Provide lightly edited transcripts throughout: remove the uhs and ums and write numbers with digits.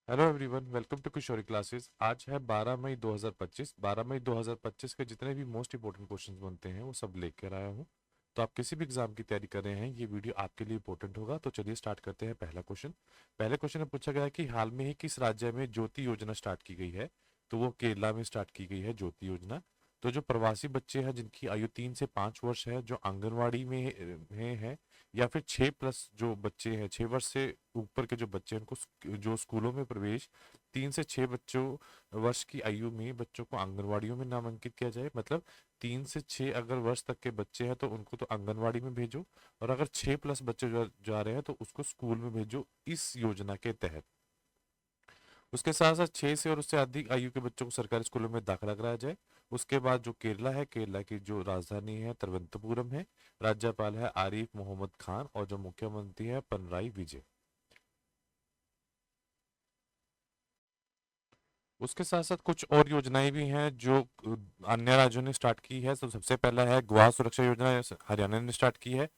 Hello everyone, welcome to Kishori classes. आज है 12 मई 2025। 12 मई 2025 के जितने भी मोस्ट इंपॉर्टेंट क्वेश्चंस बनते हैं वो सब लेकर आया हूँ। तो आप किसी भी एग्जाम की तैयारी कर रहे हैं, ये वीडियो आपके लिए इंपॉर्टेंट होगा। तो चलिए स्टार्ट करते हैं। पहला क्वेश्चन। पहले क्वेश्चन में पूछा गया है कि हाल में ही किस राज्य में ज्योति योजना स्टार्ट की गई है। तो वो केरला में स्टार्ट की गई है ज्योति योजना। तो जो प्रवासी बच्चे हैं जिनकी आयु 3 से 5 वर्ष है, जो आंगनवाड़ी में है, या फिर 6+ जो बच्चे हैं, 6 वर्ष से ऊपर के जो बच्चे हैं, उनको जो स्कूलों में प्रवेश 3 से 6 वर्ष की आयु में बच्चों को आंगनवाड़ियों में नामांकित किया जाए। मतलब 3 से 6 अगर वर्ष तक के बच्चे हैं तो उनको तो आंगनवाड़ी में भेजो, और अगर 6+ बच्चे जो जा रहे हैं तो उसको स्कूल में भेजो, इस योजना के तहत। उसके साथ साथ 6 से और उससे अधिक आयु के बच्चों को सरकारी स्कूलों में दाखिला कराया जाए। उसके बाद जो केरला है, केरला की जो राजधानी है तिरुवनंतपुरम है, राज्यपाल है आरिफ मोहम्मद खान, और जो मुख्यमंत्री है पिनराई विजय। उसके साथ साथ कुछ और योजनाएं भी हैं जो अन्य राज्यों ने स्टार्ट की है। तो सबसे पहला है गृह सुरक्षा योजना, हरियाणा ने स्टार्ट की है।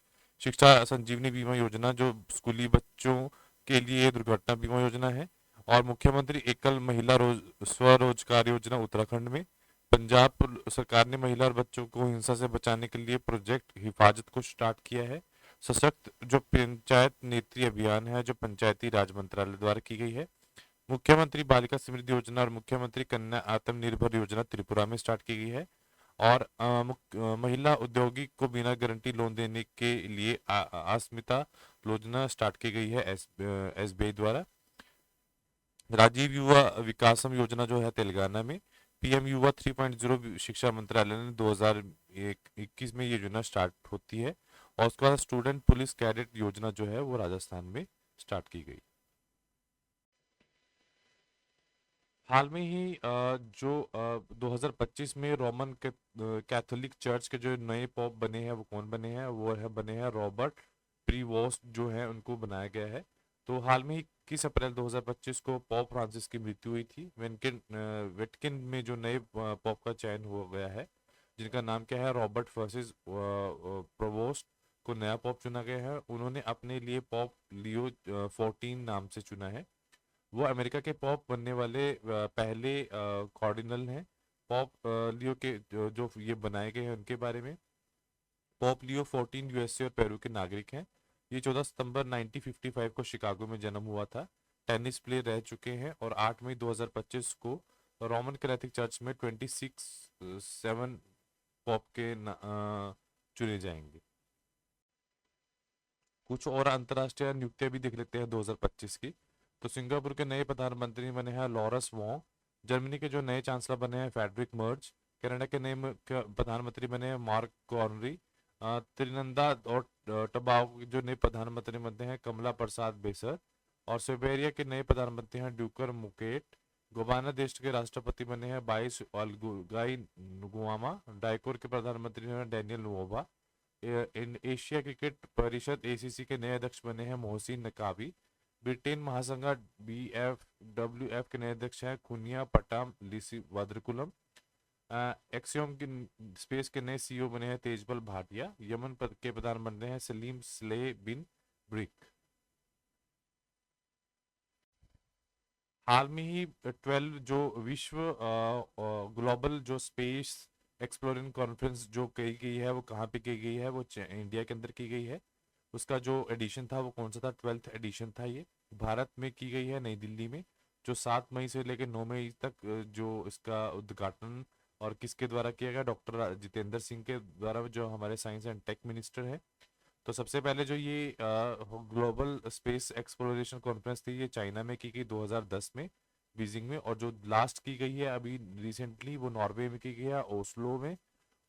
शिक्षा संजीवनी बीमा योजना जो स्कूली बच्चों के लिए दुर्घटना बीमा योजना है। और मुख्यमंत्री एकल महिला स्वरोजगार योजना उत्तराखंड में। पंजाब सरकार ने महिला और बच्चों को हिंसा से बचाने के लिए प्रोजेक्ट हिफाजत को स्टार्ट किया है। सशक्त जो पंचायत नेत्री अभियान है, जो पंचायती राज मंत्रालय द्वारा की गई है। मुख्यमंत्री बालिका समृद्धि योजना और मुख्यमंत्री कन्या आत्मनिर्भर योजना त्रिपुरा में स्टार्ट की गई है। और महिला उद्योगी को बिना गारंटी लोन देने के लिए अस्मिता योजना स्टार्ट की गई है एसबीआई द्वारा। राजीव युवा विकासम योजना जो है तेलंगाना में। पीएम युवा 3.0 शिक्षा मंत्रालय ने 2021 में ये योजना स्टार्ट होती है। और उसके बाद स्टूडेंट पुलिस कैडेट योजना जो है वो राजस्थान में स्टार्ट की गई। हाल में ही जो 2025 में रोमन कैथोलिक चर्च के जो नए पॉप बने हैं वो कौन बने हैं, वो है बने हैं रॉबर्ट प्रीवोस्ट जो है, उनको बनाया गया है। तो हाल में ही 21 अप्रैल 2025 को पॉप फ्रांसिस की मृत्यु हुई थी। वेटिकन में जो नए पॉप का चयन हो गया है, जिनका नाम क्या है रॉबर्ट फ्रांसिस प्रोवोस्ट, को नया पॉप चुना गया है। उन्होंने अपने लिए पॉप लियो 14 नाम से चुना है। वो अमेरिका के पॉप बनने वाले पहले कार्डिनल हैं। पॉप लियो के जो ये बनाए गए हैं उनके बारे में। पॉप लियो 14 यूएसए और पेरू के नागरिक हैं। ये 14 सितंबर 1955 को शिकागो में जन्म हुआ था। टेनिस प्लेयर रह चुके हैं, और 8 मई 2025 को रोमन कैथोलिक चर्च में 7 पॉप के चुने जाएंगे। कुछ और अंतर्राष्ट्रीय नियुक्तियां भी देख लेते हैं 2025 की। तो सिंगापुर के नए प्रधानमंत्री बने हैं लॉरस वोंग। जर्मनी के जो नए चांसलर बने हैं फेडरिक मर्ज। कनाडा के नए प्रधानमंत्री बने हैं मार्क कॉर्नरी। त्रिनंदा और टबागो के जो नए प्रधानमंत्री बने हैं कमला प्रसाद बेसर। और स्लोवेनिया के नए प्रधानमंत्री हैं ड्यूकर मुकेट। गोवाना देश के राष्ट्रपति बने हैं बाइस अलगुगाई नुगुआमा। डाइकोर के प्रधानमंत्री हैं Daniel Nova. In Asia cricket परिषद एसीसी के नए अध्यक्ष बने हैं मोहसिन नकाबी। ब्रिटेन महासंघ BFWF के नए अध्यक्ष हैं कुनिया पटाम लिसी वाद्रकुलम। एक्सियोम की स्पेस के नए सीईओ बने हैं तेजपाल भाटिया। यमन के प्रधानमंत्री हैं सलीम स्लेह बिन ब्रिक। हाल में ही 12 जो विश्व ग्लोबल जो स्पेस एक्सप्लोरिंग कॉन्फ्रेंस जो की गई है वो कहाँ पे की गई है, वो इंडिया के अंदर की गई है। उसका जो एडिशन था वो कौन सा था, 12th एडिशन था ये। भारत में की गई है नई दिल्ली में। जो 7 मई से लेकर 9 मई तक जो इसका उद्घाटन और किसके द्वारा किया गया, डॉक्टर जितेंद्र सिंह के द्वारा, जो हमारे साइंस एंड टेक मिनिस्टर है। तो सबसे पहले जो ये ग्लोबल स्पेस एक्सप्लोरेशन कॉन्फ्रेंस थी, ये चाइना में की गई 2010 में बीजिंग में। और जो लास्ट की गई है अभी रिसेंटली, वो नॉर्वे में की गई है ओस्लो में।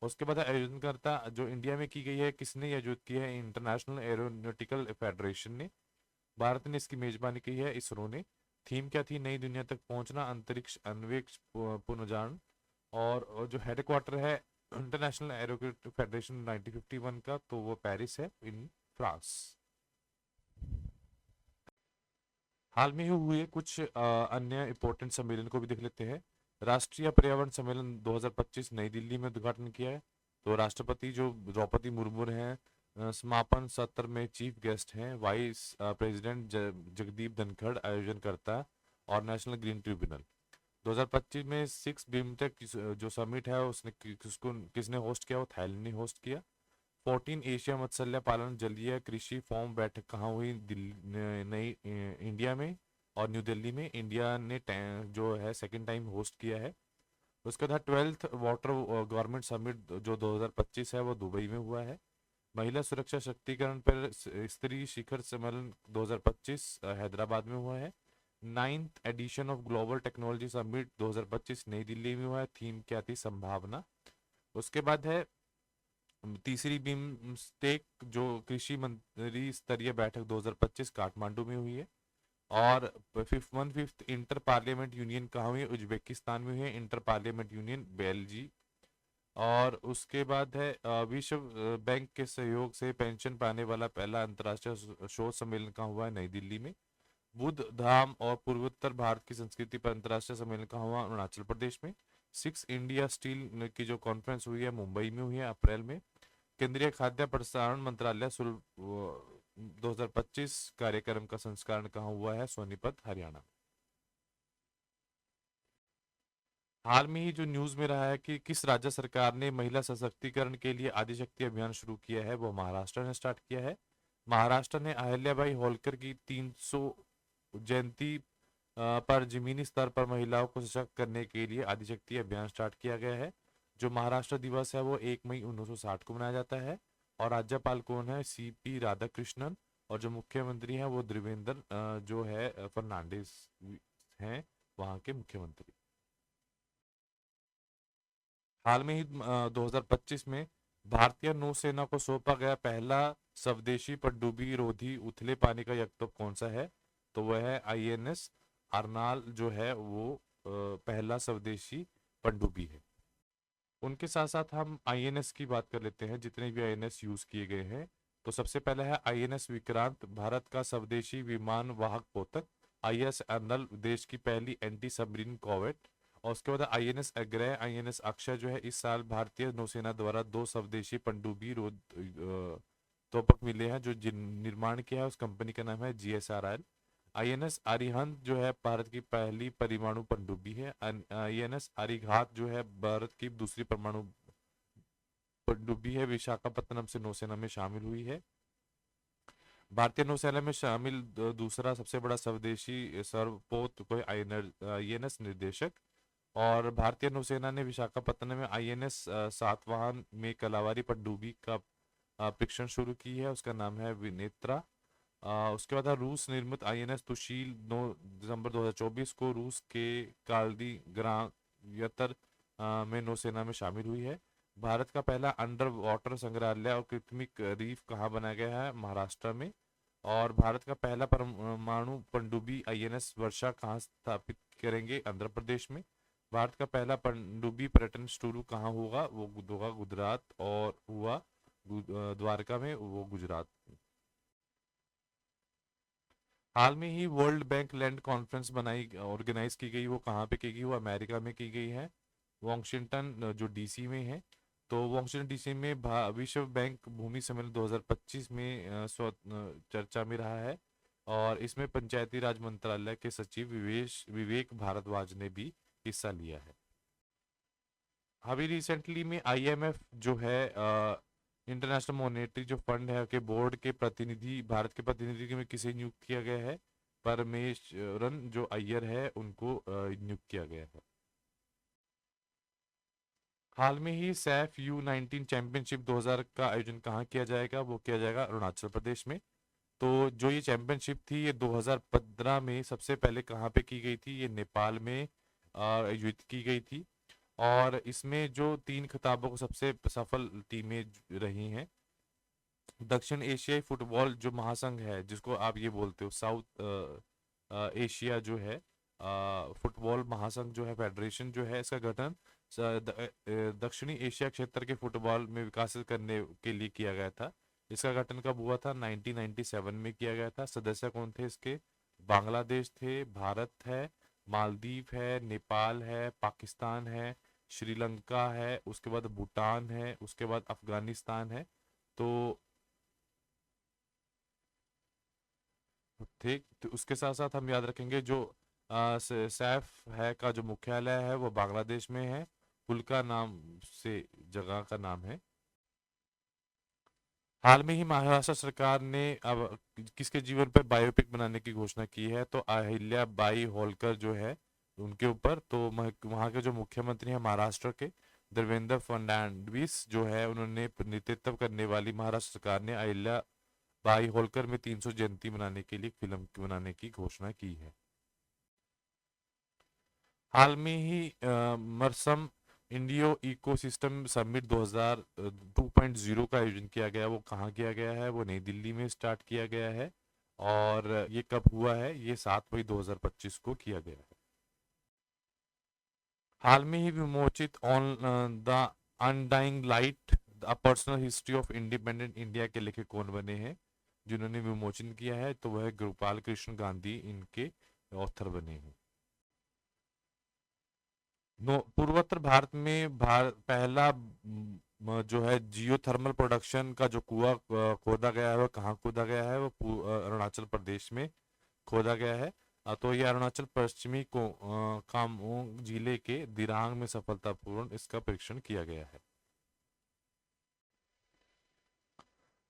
उसके बाद आयोजनकर्ता जो इंडिया में की गई है, किसने ये आयोजित की है, इंटरनेशनल एरोनॉटिकल फेडरेशन ने। भारत ने इसकी मेजबानी की है, इसरो ने। थीम क्या थी, नई दुनिया तक पहुंचना, अंतरिक्ष अन्वेष पुनर्जान। और जो हेडक्वार्टर है इंटरनेशनल एरोनॉटिकल फेडरेशन 1951 का, तो वो पेरिस है इन फ्रांस। हाल में ही हुए कुछ अन्य इम्पोर्टेंट सम्मेलन को भी देख लेते हैं। राष्ट्रीय पर्यावरण सम्मेलन 2025 नई दिल्ली में उद्घाटन किया है। तो राष्ट्रपति जो द्रौपदी मुर्मू हैं समापन सत्र में चीफ गेस्ट हैं। वाइस प्रेसिडेंट जगदीप धनखड़ आयोजन करता। और नेशनल ग्रीन ट्रिब्यूनल। 2025 में 6 बिमटेक जो समिट है उसने किसने होस्ट किया, वो थाईलैंड ने होस्ट किया। 14 एशिया मत्स्य पालन जलीय कृषि फॉर्म बैठक कहाँ हुई, दिल्ली नई इंडिया में और न्यू दिल्ली में। इंडिया ने जो है सेकंड टाइम होस्ट किया है। उसके बाद 12th वाटर गवर्नमेंट समिट जो 2025 है वो दुबई में हुआ है। महिला सुरक्षा शक्तिकरण पर स्त्री शिखर सम्मेलन 2025 हैदराबाद में हुआ है। 9th edition of global technology summit 2025 New Delhi में हुआ है। थीम क्या थी, संभावना। उसके बाद है तीसरी बिम्स्टेक जो कृषि मंत्री स्तरीय बैठक 2025 काठमांडू में हुई है। और 1/5 इंटर पार्लियामेंट यूनियन कहाँ हुई है, उज्बेकिस्तान में हुई है इंटर पार्लियामेंट यूनियन बेल्जी। और उसके बाद है विश्व बैंक के सहयोग से पेंशन पाने वाला पहला अंतर्राष्ट्रीय शोध सम्मेलन कहाँ हुआ है, नई दिल्ली में। बुद्ध धाम और पूर्वोत्तर भारत की संस्कृति पर अंतर्राष्ट्रीय सम्मेलन कहाँ हुआ, अरुणाचल प्रदेश में। 6 इंडिया स्टील की जो कॉन्फ्रेंस हुई है मुंबई में हुई है अप्रैल में। केंद्रीय खाद्य प्रसारण मंत्रालय 2025 कार्यक्रम का संस्करण कहाँ हुआ है, सोनीपत हरियाणा। हाल में ही जो न्यूज में रहा है कि किस राज्य सरकार ने महिला सशक्तिकरण के लिए आदिशक्ति अभियान शुरू किया है, वो महाराष्ट्र ने स्टार्ट किया है। महाराष्ट्र ने अहल्याबाई होलकर की 300 जयंती पर जमीनी स्तर पर महिलाओं को सशक्त करने के लिए आदिशक्ति अभियान स्टार्ट किया गया है। जो महाराष्ट्र दिवस है वो 1 मई 1960 को मनाया जाता है। और राज्यपाल कौन है, CP राधाकृष्णन। और जो मुख्यमंत्री हैं वो देवेंद्र जो है फर्नांडिस हैं वहाँ के मुख्यमंत्री। हाल में ही 2025 में भारतीय नौसेना को सौंपा गया पहला स्वदेशी पनडुब्बी रोधी उथले पानी का यकतोप कौन सा है, तो वह है INS अर्नाल जो है वो पहला स्वदेशी पनडुब्बी है। उनके साथ साथ हम INS की बात कर लेते हैं, जितने भी INS यूज किए गए हैं। तो सबसे पहला है INS विक्रांत, भारत का स्वदेशी विमान वाहक पोतक। INS अर्नल, देश की पहली एंटी सबमरीन कॉवेट। और उसके बाद INS अग्रय, INS अक्षय जो है इस साल भारतीय नौसेना द्वारा 2 स्वदेशी पनडुब्बी तोपक मिले हैं, जो जिन निर्माण किया है उस कंपनी का नाम है GSRL। INS अरिहंत जो है भारत की पहली परमाणु पनडुब्बी है। INS अरिघात जो है भारत की दूसरी परमाणु पनडुब्बी है, विशाखापत्तनम से नौसेना में शामिल हुई है। भारतीय नौसेना में शामिल दूसरा सबसे बड़ा स्वदेशी सर्वपोत कोई INS निर्देशक। और भारतीय नौसेना ने विशाखापत्तनम में INS सातवाहन में कलावारी पनडुब्बी का परीक्षण शुरू की है, उसका नाम है विनेत्रा। उसके बाद है रूस निर्मित INS तुशील 9 दिसंबर 2024 को रूस के काल्दी ग्रायतर में नौसेना में शामिल हुई है। भारत का पहला अंडर वाटर संग्रहालय और कृत्रिमिक रीफ कहाँ बनाया गया है, महाराष्ट्र में। और भारत का पहला परमाणु पनडुब्बी INS वर्षा कहाँ स्थापित करेंगे, आंध्र प्रदेश में। भारत का पहला पनडुब्बी पर्यटन शुरू कहाँ होगा, वो होगा गुजरात, और हुआ द्वारका में, वो गुजरात। हाल में ही वर्ल्ड बैंक लैंड कॉन्फ्रेंस बनाई ऑर्गेनाइज की गई, वो कहाँ पे की गई, वो अमेरिका में की गई है, वॉशिंगटन जो DC में है। तो वॉशिंगटन DC में विश्व बैंक भूमि सम्मेलन 2025 में चर्चा में रहा है। और इसमें पंचायती राज मंत्रालय के सचिव विवेक भारद्वाज ने भी हिस्सा लिया है। अभी रिसेंटली में IMF जो है इंटरनेशनल मॉनेटरी जो फंड है के बोर्ड के प्रतिनिधि, भारत के प्रतिनिधि में किसे नियुक्त किया गया है, परमेश्वरन जो अय्यर है उनको नियुक्त किया गया है। हाल में ही सैफ U19 चैंपियनशिप 2000 का आयोजन कहाँ किया जाएगा, वो किया जाएगा अरुणाचल प्रदेश में। तो जो ये चैंपियनशिप थी ये 2015 में सबसे पहले कहाँ पे की गई थी, ये नेपाल में आयोजित की गई थी। और इसमें जो 3 खिताबों को सबसे सफल टीमें रही हैं, दक्षिण एशियाई फुटबॉल जो महासंघ है जिसको आप ये बोलते हो साउथ एशिया जो है फुटबॉल महासंघ जो है फेडरेशन जो है, इसका गठन दक्षिणी एशिया क्षेत्र के फुटबॉल में विकासित करने के लिए किया गया था। इसका गठन कब हुआ था, 1997 में किया गया था। सदस्य कौन थे इसके, बांग्लादेश थे, भारत है, मालदीव है, नेपाल है, पाकिस्तान है, श्रीलंका है, उसके बाद भूटान है, उसके बाद अफगानिस्तान है। तो ठीक, तो उसके साथ साथ हम याद रखेंगे जो सैफ है का जो मुख्यालय है वो बांग्लादेश में है। फुल्का नाम से जगह का नाम है। हाल में ही महाराष्ट्र सरकार ने अब किसके जीवन पर बायोपिक बनाने की घोषणा की है, तो अहिल्या बाई होलकर जो है उनके ऊपर। तो वहाँ के जो मुख्यमंत्री हैं महाराष्ट्र के, देवेंद्र फडणवीस जो है, उन्होंने नेतृत्व करने वाली महाराष्ट्र सरकार ने अहिल्या बाई होलकर में 300 जयंती मनाने के लिए एक फिल्म बनाने की घोषणा की है। हाल में ही मरसम इंडियो इकोसिस्टम समिट 2002.0 का आयोजन किया गया। वो कहाँ किया गया है? वो नई दिल्ली में स्टार्ट किया गया है। और ये कब हुआ है? ये 7 मई 2025 को किया गया है। हाल में ही विमोचित on the undying light a personal history of independent India के लेखक कौन बने हैं? जिन्होंने विमोचन किया है तो वह गोपाल कृष्ण गांधी इनके ऑथर बने हैं। पूर्वोत्तर भारत में पहला जो है जियोथर्मल प्रोडक्शन का जो कुआं खोदा गया है वो कहाँ खोदा गया है? वो अरुणाचल प्रदेश में खोदा गया है। तो ये अरुणाचल पश्चिमी को कामोंग जिले के दिरांग में सफलतापूर्ण इसका परीक्षण किया गया है।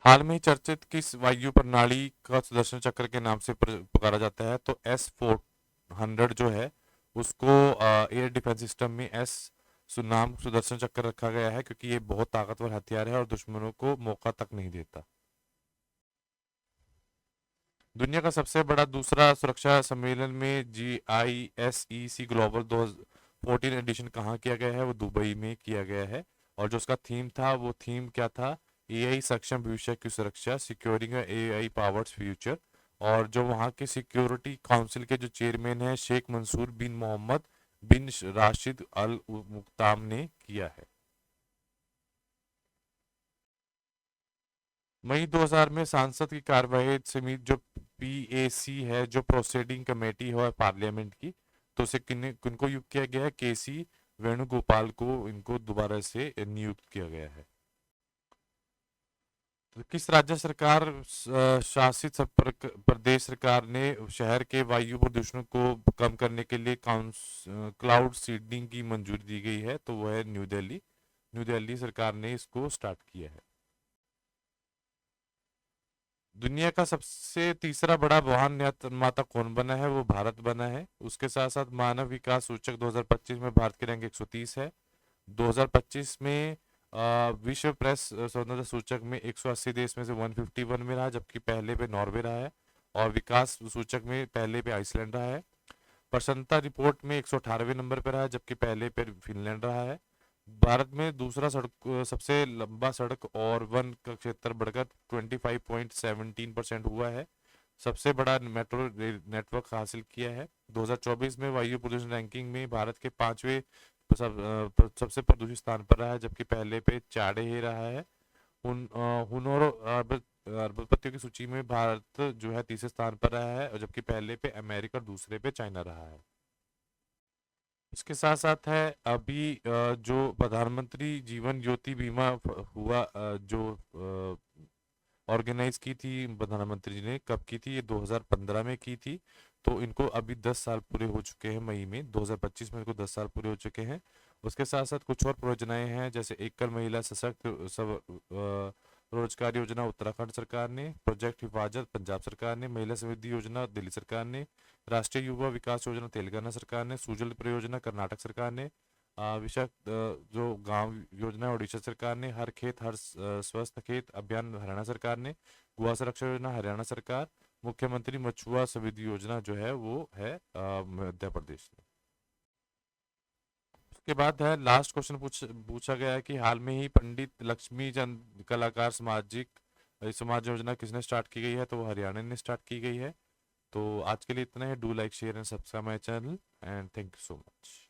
हाल में ही चर्चित किस वायु प्रणाली का सुदर्शन चक्र के नाम से पुकारा जाता है? तो S-400 जो है उसको एयर डिफेंस सिस्टम में नाम सुदर्शन चक्र रखा गया है, क्योंकि ये बहुत ताकतवर हथियार है और दुश्मनों को मौका तक नहीं देता। दुनिया का सबसे बड़ा दूसरा सुरक्षा सम्मेलन में GISEC ग्लोबल 2014 एडिशन कहाँ किया गया है? वो दुबई में किया गया है। और जो उसका थीम था, वो थीम क्या था? AI सक्षम भविष्य की सुरक्षा, सिक्योरिंग AI पावर्ड फ्यूचर। और जो वहाँ के सिक्योरिटी काउंसिल के जो चेयरमैन है शेख मंसूर बिन मोहम्मद बिन राशिद अल मुक्ताम ने किया है। मई 2000 में सांसद की कार्यवाही समिति जो PAC है, जो प्रोसीडिंग कमेटी है पार्लियामेंट की, तो उसे किनको नियुक्त किया गया है? KC वेणुगोपाल को इनको दोबारा से नियुक्त किया गया है। तो किस राज्य सरकार शासित प्रदेश सरकार ने शहर के वायु प्रदूषण को कम करने के लिए क्लाउड सीडिंग की मंजूरी दी गई है? तो वह है न्यू दिल्ली। न्यू दिल्ली सरकार ने इसको स्टार्ट किया है। दुनिया का सबसे तीसरा बड़ा वाहन निर्माता कौन बना है? वो भारत बना है। उसके साथ साथ मानव विकास सूचक 2025 में भारत की रैंक 130 है। 2025 में विश्व प्रेस स्वतंत्रता सूचक में 180 देश में से 151 में रहा, जबकि पहले पे नॉर्वे रहा है। और विकास सूचक में पहले पे आइसलैंड रहा है। प्रसन्नता रिपोर्ट में 118वें नंबर पर रहा है, जबकि पहले पे फिनलैंड रहा है। भारत में दूसरा सबसे लंबा सड़क और वन का क्षेत्र बढ़कर 25.17% हुआ है। सबसे बड़ा मेट्रो रेल नेटवर्क हासिल किया है। 2024 में वायु प्रदूषण रैंकिंग में भारत के 5वें सबसे प्रदूषित स्थान पर रहा है, जबकि पहले पे चाड़े ही रहा है। हुनर अरबपतियों की सूची में भारत जो है तीसरे स्थान पर रहा है, और जबकि पहले पे अमेरिका और दूसरे पे चाइना रहा है। इसके साथ साथ है अभी जो प्रधानमंत्री जीवन ज्योति बीमा हुआ, जो ऑर्गेनाइज की थी प्रधानमंत्री जी ने, कब की थी? ये 2015 में की थी। तो इनको अभी 10 साल पूरे हो चुके हैं। मई में 2025 में इनको 10 साल पूरे हो चुके हैं। उसके साथ साथ कुछ और परियोजनाएं हैं, जैसे एकल महिला सशक्त सब रोजगार योजना उत्तराखंड सरकार ने, प्रोजेक्ट हिफाजत पंजाब सरकार ने, महिला समृद्धि योजना दिल्ली सरकार ने, राष्ट्रीय युवा विकास योजना तेलंगाना सरकार ने, सुजल परियोजना कर्नाटक सरकार ने, जो गांव योजना है उड़ीसा सरकार ने, हर खेत हर स्वस्थ खेत अभियान हरियाणा सरकार ने, गौ संरक्षण योजना हरियाणा सरकार, मुख्यमंत्री मछुआ समृद्धि योजना जो है वो है मध्य प्रदेश ने। उसके बाद है लास्ट क्वेश्चन पूछा गया है कि हाल में ही पंडित लक्ष्मी चंद कलाकार समाज योजना किसने स्टार्ट की गई है? तो वो हरियाणा ने स्टार्ट की गई है। तो आज के लिए इतना है। Do like share and subscribe my channel and thank you so much.